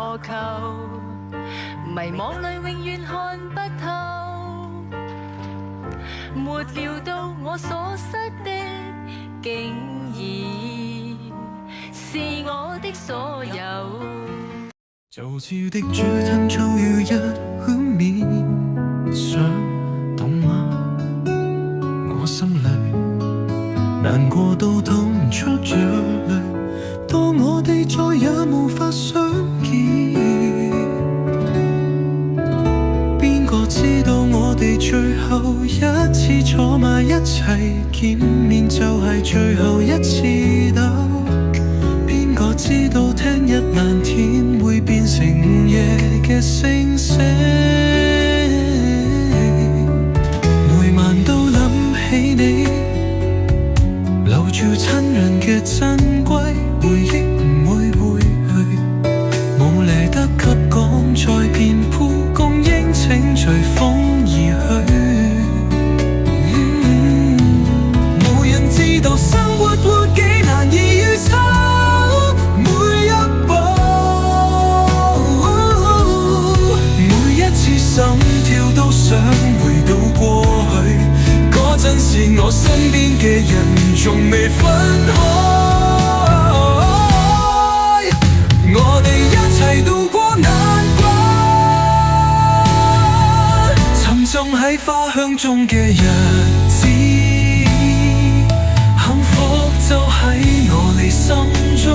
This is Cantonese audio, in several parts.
何求？迷惘裏永遠看不透，沒料到我所失的，竟然是我的所有。做次的豬吞粗要一碗麵，想懂嗎？我心裏難過到吐唔出眼淚，當我哋再也無法相見，邊個知道我哋最後一次坐埋一齊見面就係最後一次抖，邊個知道聽日藍天會變成午夜嘅星星，每晚都諗起你，留住親人嘅珍貴回憶唔會回去，冇嚟得及講再見，蒲公英請隨風而去，冇人知道生活會幾難以預測，每一步，每一次心跳都想回到過去，嗰陣時我身邊嘅人仲未分開，我哋一齊度過難關，沉重喺花香中嘅日子，幸福就喺我哋心中，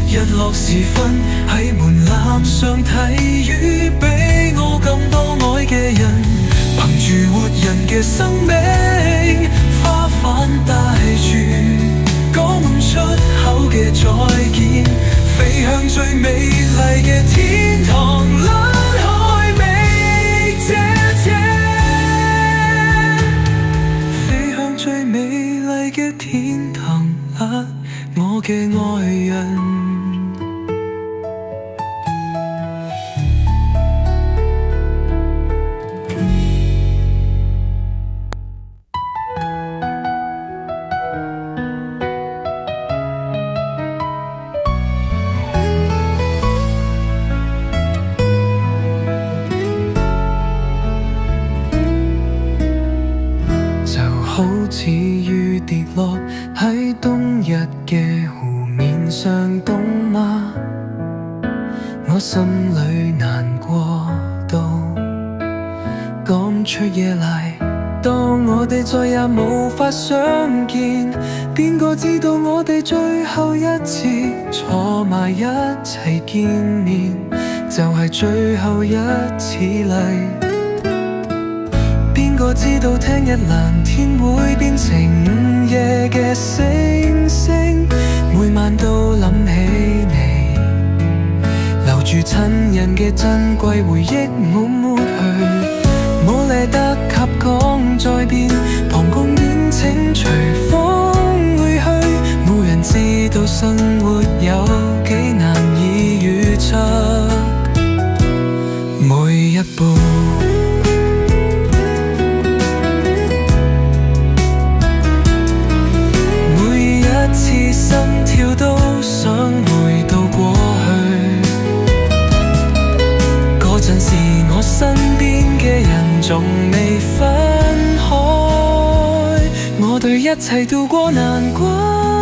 日落時分喺門檻上睇雨，比我更多愛嘅人，憑住活人嘅生命，花瓣帶住講唔出口嘅再見，飛向最美麗嘅天堂，甩開美姐姐，飛向最美麗嘅天堂，甩我嘅愛人。好似雨跌落喺冬日嘅湖面上，凍嗎？我心裏難過到講出嘢嚟，當我哋再也無法相見，邊個知道我哋最後一次坐埋一齊見面，就係最後一次嚟，邊個知道聽日藍天會變成午夜嘅星星，每晚都諗起你，留住親人嘅珍貴回憶冇抹去，冇嚟得及講再見，蒲公英請隨風會去，冇人知道生活有幾難以預測，每一步心跳都想回到過去，嗰陣時我身邊嘅人仲未分開，我哋一齊度過難關。